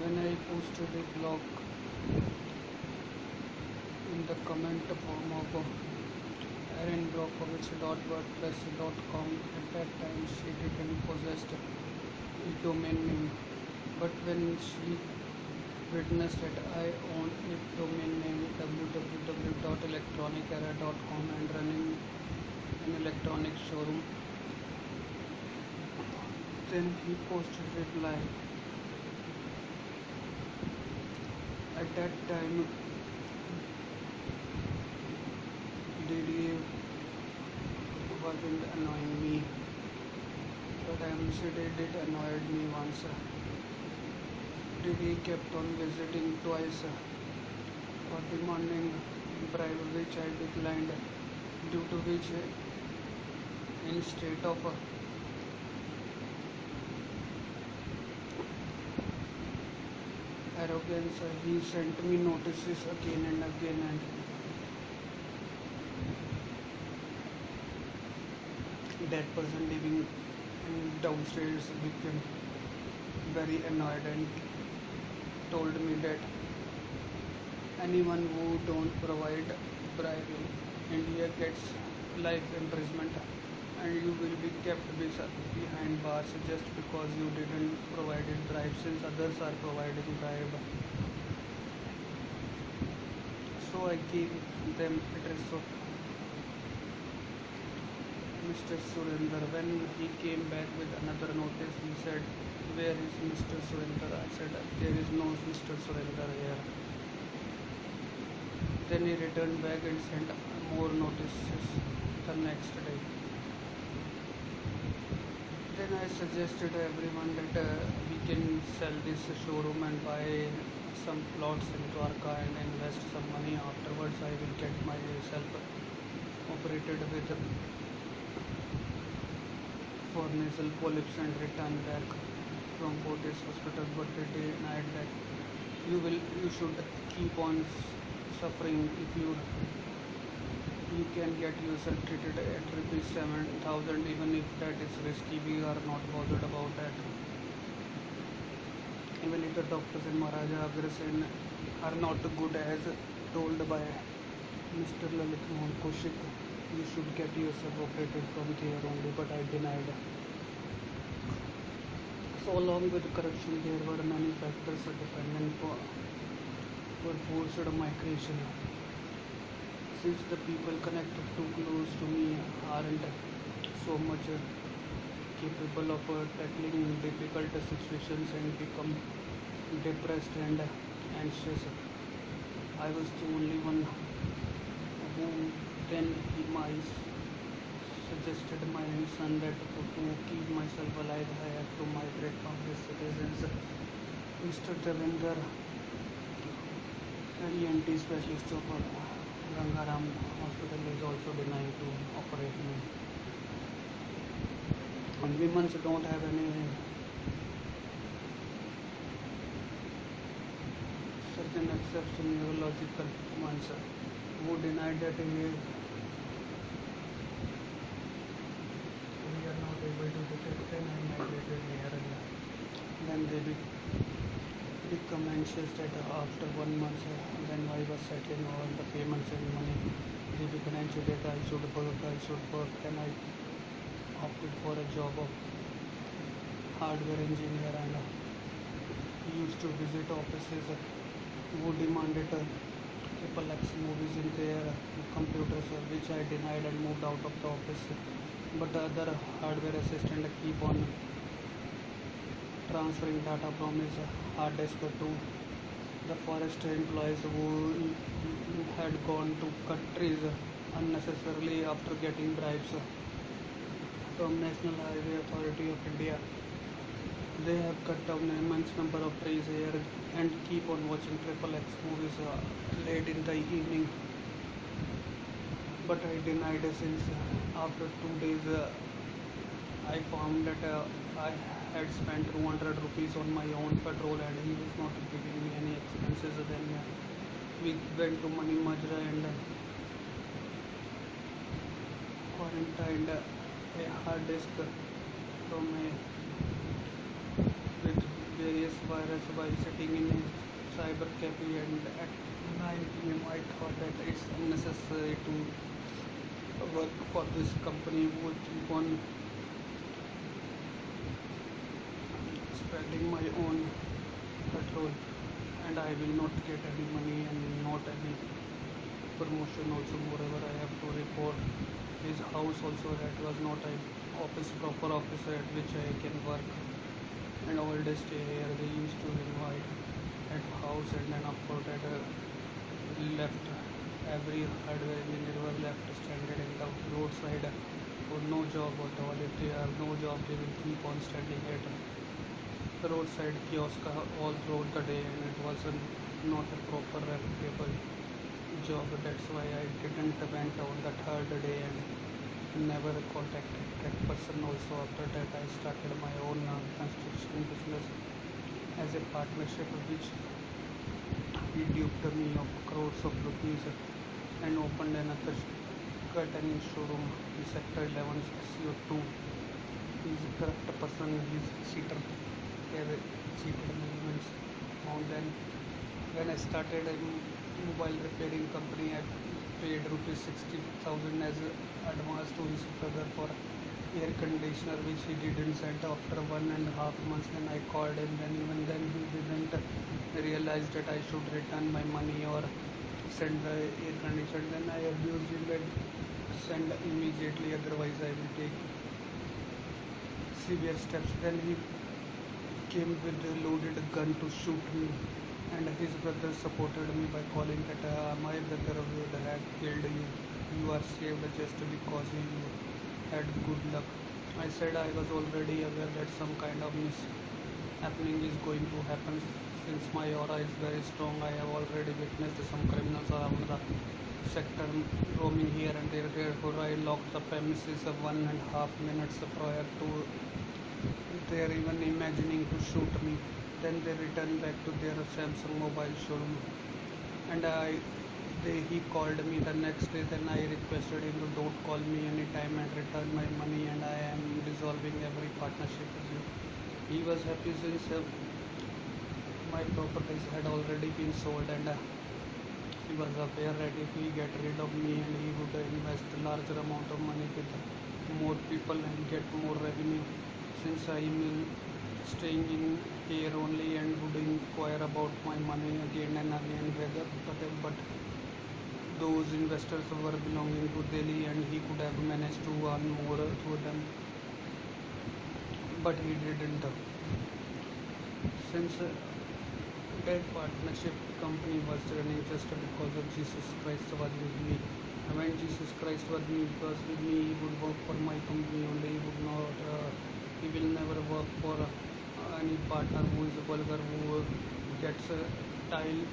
When I posted a blog in the comment form of erinbrockovich.wordpress.com, at that time she didn't possess a domain name, but when she witnessed that I own a domain name www.electronicera.com and running an electronic showroom, then he posted reply. At that time, DDA wasn't annoying me, but MCD did annoyed me once. DDA kept on visiting twice for demanding bribe, which I declined, due to which, in state of arrogance, he sent me notices again and again, and that person living downstairs became very annoyed and told me that anyone who don't provide bribe in India gets life imprisonment, and you will be kept behind bars just because you didn't provide bribe, since others are providing bribe. So I gave them address of Mr. Surinder. When he came back with another notice, he said, "Where is Mr. Surinder?" I said, "There is no Mr. Surinder here." Then he returned back and sent more notices the next day. Then I suggested to everyone that we can sell this showroom and buy some plots in Dwarka and invest some money. Afterwards, I will get myself operated with for nasal polyps and return back from Fortis Hospital. But they denied that. You should keep on suffering if you can get yourself treated at rupees 7,000, even if that is risky. We are not bothered about that. Even if the doctors in Maharaja Agrasen are not good as told by Mr. Lalit Mohan Kaushik, you should get yourself operated from there only, but I denied. So along with corruption, there were many factors dependent for forced migration. Since the people connected too close to me aren't so much capable of tackling difficult situations and become depressed and anxious, I was the only one who then suggested my son that to keep myself alive, I have to migrate from these citizens. Mr. Javinder, ENT specialist of Gangaram Hospital, is also denying to operate me. And women don't have any surgeon except neurological ones who denied that we are not able to detect and migrated here. Then they become anxious that after 1 month, when I was settling all the payments and money, they become anxious that I should work. Then I opted for a job of hardware engineer, and used to visit offices who demanded triple X movies in their computers, which I denied and moved out of the office. But the other hardware assistant keep on transferring data from his hard disk to the forest employees who had gone to cut trees unnecessarily after getting bribes from National Highway Authority of India. They have cut down an immense number of trees here and keep on watching triple X movies late in the evening. But I denied, since after 2 days I found that I had spent 200 rupees on my own petrol and he was not giving me any expenses. Then we went to Mani Majra and quarantined a hard disk from with various this virus by sitting in a cyber cafe, and at 9 p.m. I thought that it's unnecessary to work for this company who would keep on spending my own petrol, and I will not get any money and not any promotion also. Moreover, I have to report his house also, that was not a office, proper office at which I can work, and all day stay here. They used to invite at house, and then after that left every hardware engineer were left stranded in the roadside for no job at all. If they have no job, they will keep on standing at the roadside kiosk all throughout the day, and it was not a proper reputable job. That's why I didn't went on the third day and never contacted that person. Also after that I started my own construction business as a partnership, which he duped me of crores of rupees and opened another curtain showroom in sector 11 CO2. He is a corrupt person, he is a cheater. He has cheated me once. And then when I started a mobile repairing company, I paid rupees 60,000 as advance to his brother for air conditioner, which he didn't send after 1.5 months. Then I called him, and even then he didn't realize that I should return my money or send the air conditioner. Then I abused him and send immediately, otherwise I will take severe steps. Then he came with a loaded gun to shoot me, and his brother supported me by calling that my brother would have killed you. You are saved just because you had good luck. I said I was already aware that some kind of happening is going to happen, since my aura is very strong. I have already witnessed some criminals around the sector roaming here and there. Therefore I locked the premises 1.5 minutes prior to their even imagining to shoot me. Then they returned back to their Samsung mobile showroom, and he called me the next day. Then I requested him to don't call me anytime and return my money, and I am dissolving every partnership with you. He was happy since my properties had already been sold, and he was aware that if he get rid of me, and he would invest a larger amount of money with more people and get more revenue. Since I am staying in here only and would inquire about my money again and again, but those investors were belonging to Delhi, and he could have managed to earn more through them, but he didn't. Since that partnership company was running just because of Jesus Christ was with me. And when Jesus Christ was with me, he would work for my company only. He would not. He will never work for any partner who is vulgar, who gets tile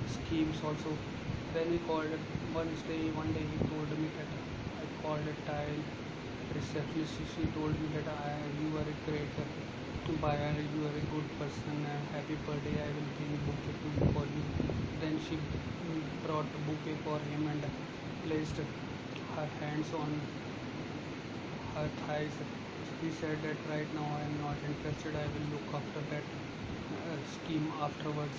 schemes also. Then he called one day he told me that I called a tile receptionist. She told me that you are a great buyer, you are a good person, happy birthday, I will bring bouquet for you. Then she brought bouquet for him and placed her hands on her thighs. He said that right now I am not interested, I will look after that scheme afterwards.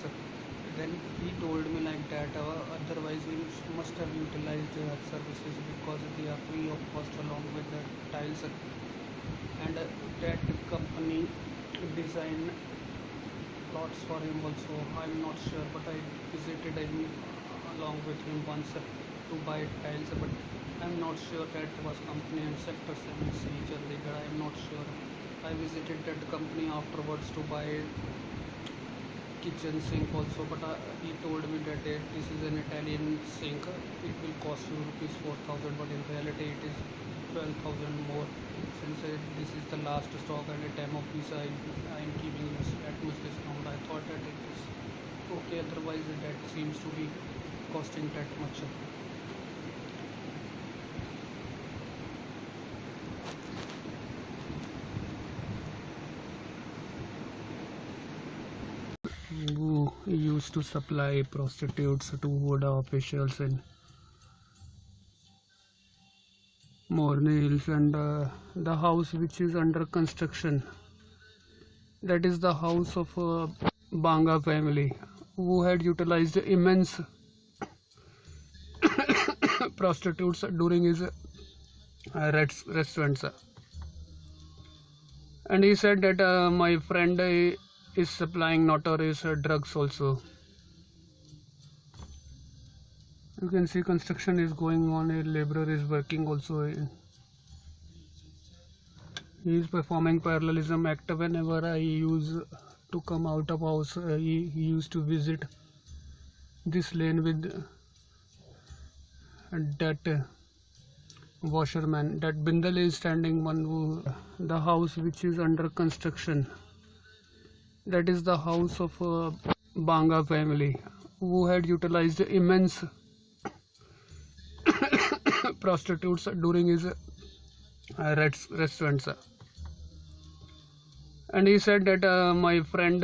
Then he told me like that, otherwise he must have utilized her services, because they are free of cost along with the tiles. And that company designed plots for him also. I'm not sure, but I visited him along with him once to buy tiles, but I'm not sure that was company in sector 7C Chandigarh. I'm not sure. I visited that company afterwards to buy kitchen sink also, but he told me that this is an Italian sink, it will cost you rupees 4,000, but in reality it is 12,000 more. Since this is the last stock and a time of peace, I am giving this at much discount. I thought that it is okay, otherwise that seems to be costing that much. Who used to supply prostitutes to HUDA officials in Morni Hills, and the house which is under construction That is the house of a Banga family who had utilized immense prostitutes during his restaurants. And he said that my friend is supplying notorious drugs also. You can see construction is going on, a laborer is working also. He is performing parallelism act. Whenever I used to come out of house, he used to visit this lane with that washerman. That bindle is standing one who, the house which is under construction. That is the house of a Banga family who had utilized immense prostitutes during his restaurants. And he said that my friend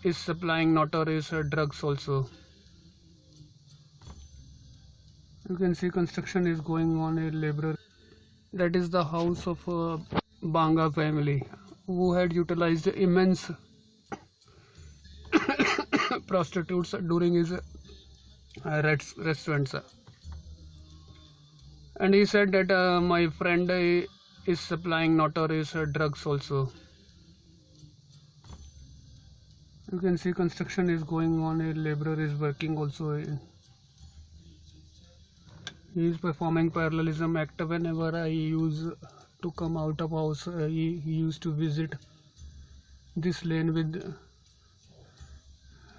is supplying notorious drugs also. You can see construction is going on, a laborer. That is the house of a Banga family who had utilized immense prostitutes during his restaurants. And he said that my friend is supplying notorious drugs also. You can see construction is going on, a laborer is working also. He is performing parallelism act. Whenever I used to come out of house, he used to visit this lane with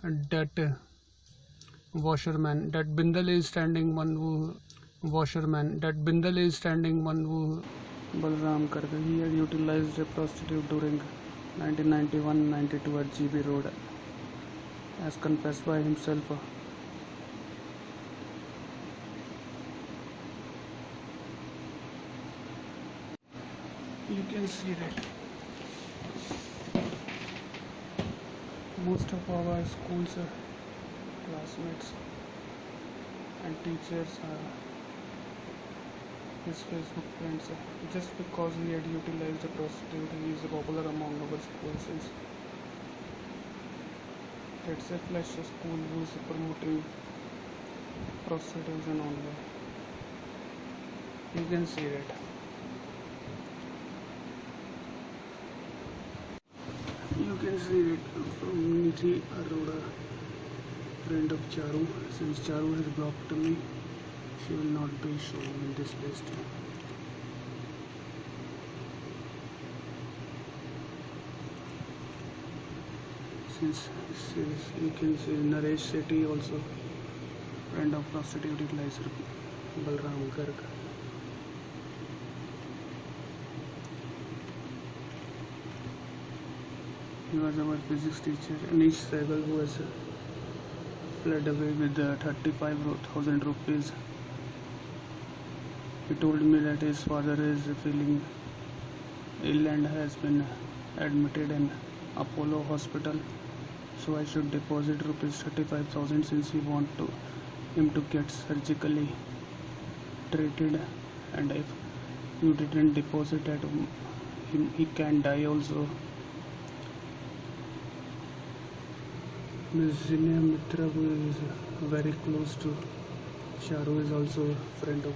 that washerman. That bindle is standing one who washerman. That bindle is standing one who Balram Karga. He had utilized a prostitute during 1991-92 at GB Road, as confessed by himself. You can see that most of our schools classmates and teachers are his Facebook friends. Just because he had utilized a prostitute, he is popular among our school since it's a flash school who is promoting prostitution only. You can see that. You can see it from Nidhi Arora, friend of Charu. Since Charu has blocked me, she will not be shown in this list. Since you can see Naresh Sethi also, friend of prostitute utilizer Balram Garg. He was our physics teacher, Anish Sehgal, who has fled away with 35,000 rupees. He told me that his father is feeling ill and has been admitted in Apollo Hospital. So I should deposit rupees 35,000 since we want him to get surgically treated. And if you didn't deposit at him, he can die also. Ms. Zinia Mitra, who is very close to Charu, is also a friend of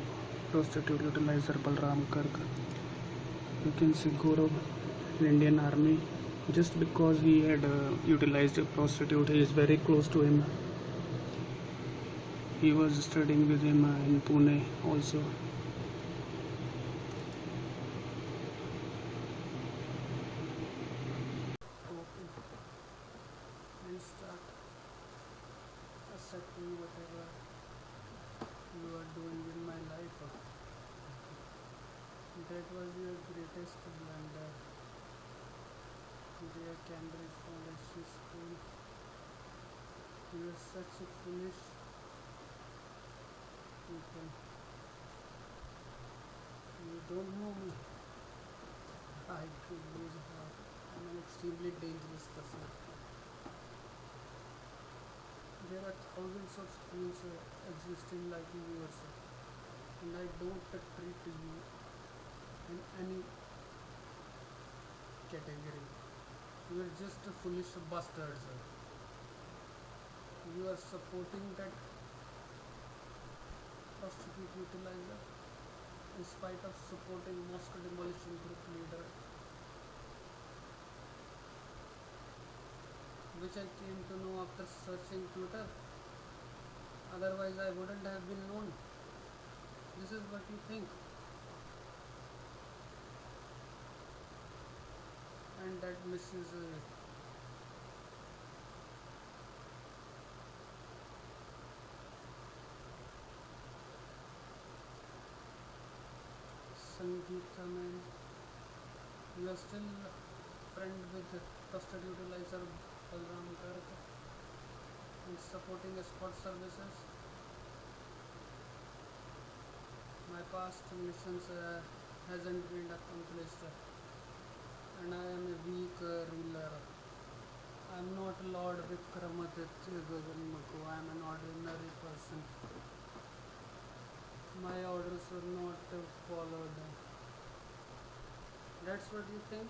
prostitute utilizer Balram Karg. You can see Gaurav in Indian Army. Just because he had utilized a prostitute, he is very close to him. He was studying with him in Pune also. Start accepting whatever you are doing in my life. That was your greatest blunder. Dear Cambridge Foundation School, you are such a foolish people. You don't know me. I could lose heart. I'm an extremely dangerous person. There are thousands of schools existing like yours, and I don't treat you in any category. You're just a foolish bastard, sir. You are supporting that prostitute utilizer in spite of supporting mosque demolition group leader, which I came to know after searching Twitter. Otherwise I wouldn't have been known. This is what you think. And that Mrs. Sangeeta, man, you are still friend with prostitute utilizer Balram Garg and supporting escort services. My past missions hasn't been accomplished, and I am a weak ruler. I am not Lord Vikramaditya Gaganmaku. I am an ordinary person. My orders were not followed. That's what you think?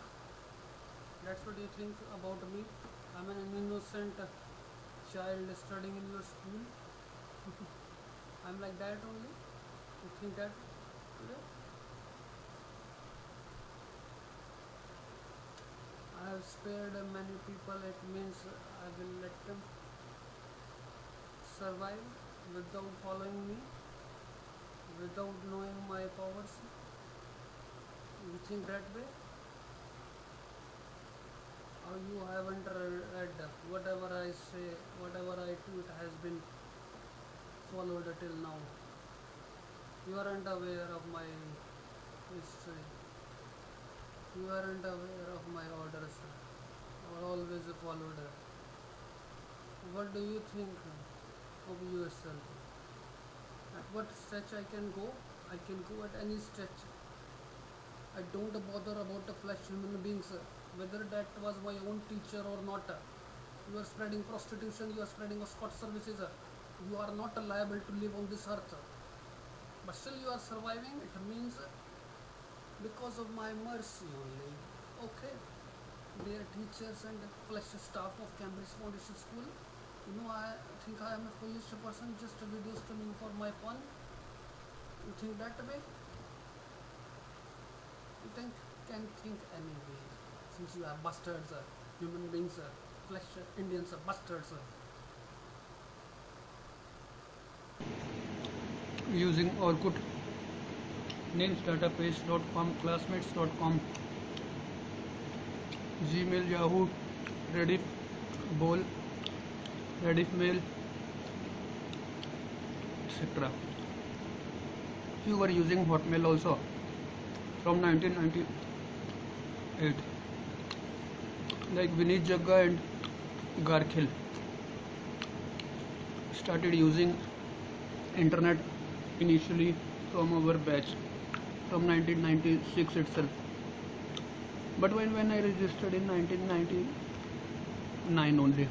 That's what you think about me? I'm an innocent child studying in your school. I'm like that only? You think that today? I have spared many people. It means I will let them survive without following me, without knowing my powers. You think that way? Or you haven't read whatever I say, whatever I tweet has been followed till now. You aren't aware of my history. You aren't aware of my orders, or always followed. What do you think of yourself? At what stretch I can go? I can go at any stretch. I don't bother about the flesh human beings, whether that was my own teacher or not. You are spreading prostitution, you are spreading escort services. You are not liable to live on this earth. But still you are surviving. It means because of my mercy only. Okay. Dear teachers and flesh staff of Cambridge Foundation School, you know, I think I am a foolish person, just a video streaming for my fun. You think that way? You can think any way, since you are bastards, human beings, flesh Indians, bastards. Using Orkut, names database.com, classmates.com, Gmail, Yahoo, Rediff, Bol, Rediff Mail, etc. You were using Hotmail also from 1998, like Vinit Jagga and Garkhil started using internet initially from our batch from 1996 itself. But when I registered in 1999 only,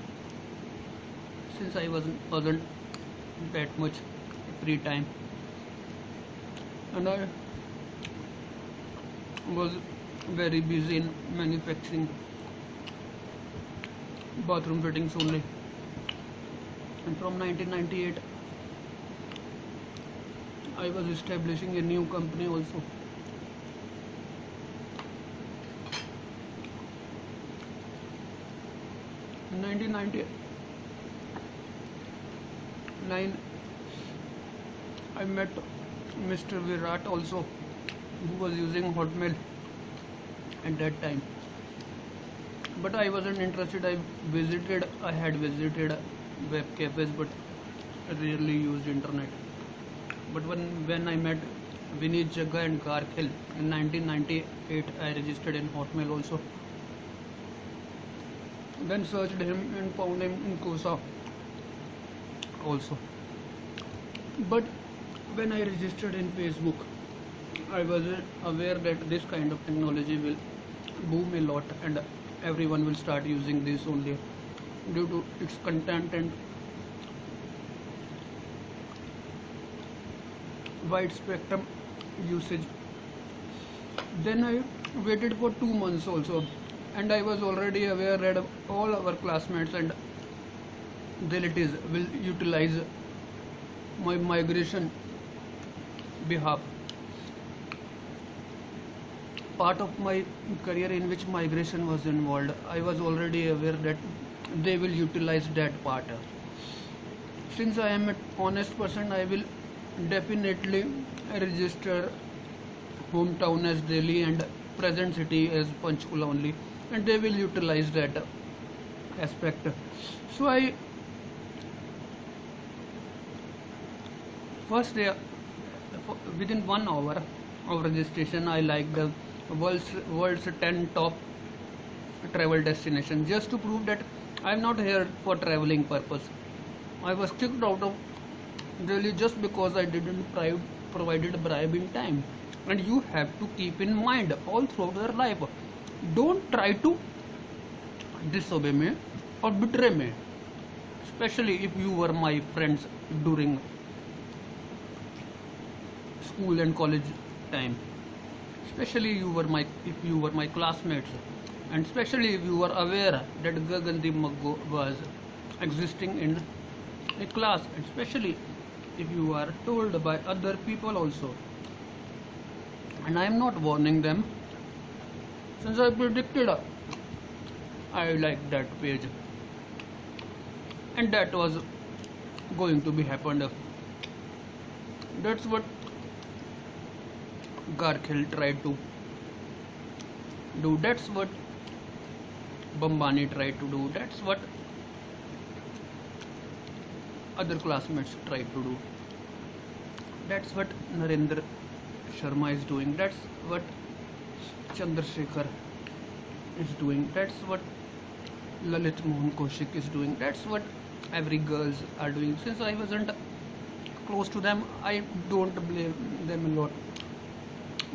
since I wasn't that much free time, and I was very busy in manufacturing bathroom fittings only. And from 1998 I was establishing a new company also. In 1999 I met Mr. Virat also, who was using Hotmail at that time. But I wasn't interested. I had visited web cafes, but rarely used internet. But when I met Vinit Jagga and Garkhil in 1998, I registered in Hotmail also. Then searched him and found him in Kosa also. But when I registered in Facebook, I was aware that this kind of technology will boom a lot and everyone will start using this only due to its content and wide spectrum usage. Then I waited for 2 months also, and I was already aware that all our classmates and relatives will utilize my migration behalf. Part of my career in which migration was involved, I was already aware that they will utilize that part. Since I am an honest person, I will definitely register hometown as Delhi and present city as Panchkula only, and they will utilize that aspect. So I first day, within 1 hour of registration, I like the world's 10 top travel destination, just to prove that I am not here for traveling purpose. I was kicked out of Delhi just because I didn't provided bribe in time. And you have to keep in mind all throughout your life, don't try to disobey me or betray me, especially if you were my friends during school and college time, especially if you were my classmates, and especially if you were aware that Gagandi Maggo was existing in a class, especially if you are told by other people also. And I am not warning them, since I predicted I like that page, and that was going to be happened. That's what Garkhil tried to do, that's what Bambani tried to do, that's what other classmates tried to do, that's what Narendra Sharma is doing, that's what Chandrasekhar is doing, that's what Lalit Mohan Kaushik is doing, that's what every girls are doing. Since I wasn't close to them, I don't blame them a lot,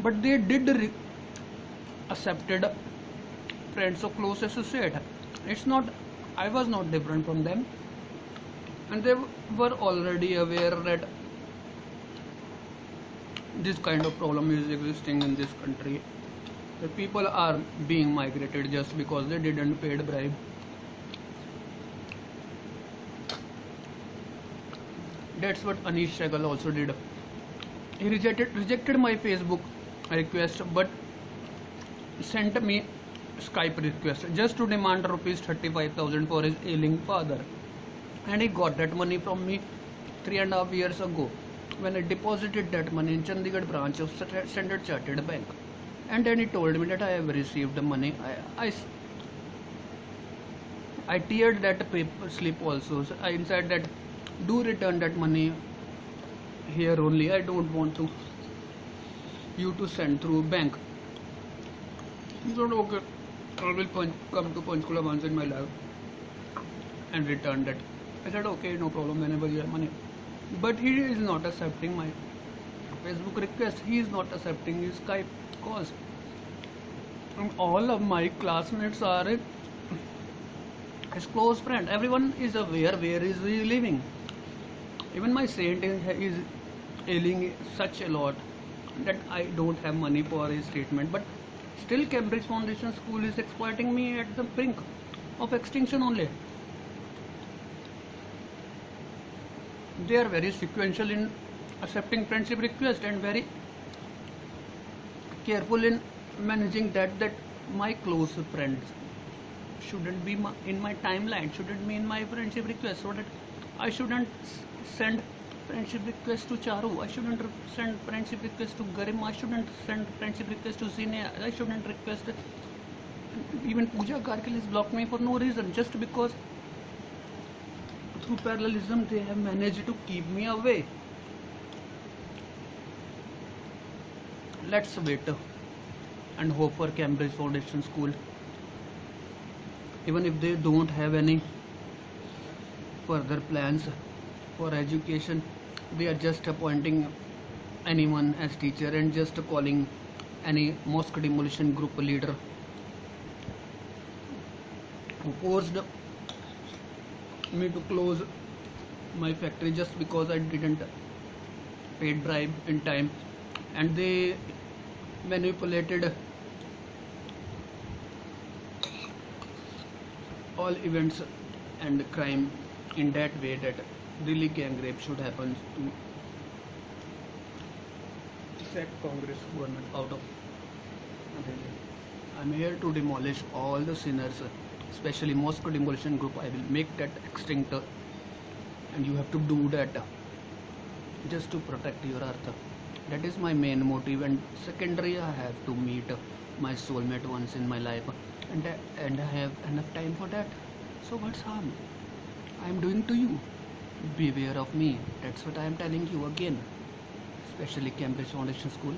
but they did accepted friends or close associate. It's not, I was not different from them, and they were already aware that this kind of problem is existing in this country. The people are being migrated just because they didn't pay bribe. That's what Anish Sehgal also did. He rejected my Facebook request, but sent me Skype request just to demand rupees 35,000 for his ailing father, and he got that money from me 3.5 years ago when I deposited that money in Chandigarh branch of Standard Chartered Bank. And then he told me that I have received the money. I teared that paper slip also. So I said that do return that money here only. I don't want you to send through bank. He said okay, I will come to Panchkula once in my life and return that. I said okay, no problem, whenever you have money. But he is not accepting my Facebook request. He is not accepting his Skype calls. And all of my classmates are his close friend. Everyone is aware where is he living. Even my saint is ailing such a lot that I don't have money for his treatment. But still Cambridge Foundation School is exploiting me at the brink of extinction only. They are very sequential in accepting friendship request and very careful in managing that my close friends shouldn't be in my timeline, shouldn't be in my friendship request, so that I shouldn't send friendship request to Charu, I shouldn't send friendship request to Garima, I shouldn't send friendship request to Sine, I shouldn't request. Even Pooja Garkhil has blocked me for no reason, just because through parallelism they have managed to keep me away. Let's wait and hope for Cambridge Foundation School. Even if they don't have any further plans for education, they are just appointing anyone as teacher and just calling any mosque demolition group leader who forced me to close my factory just because I didn't pay bribe in time, and they manipulated all events and crime in that way that really gang rape should happen to set Congress government out of. I'm here to demolish all the sinners, especially mosque demolition group. I will make that extinct, and you have to do that just to protect your earth. That is my main motive, and secondary, I have to meet my soulmate once in my life, and I have enough time for that. So what's harm I am doing to you? Beware of me. That's what I am telling you again, especially Cambridge Foundation School.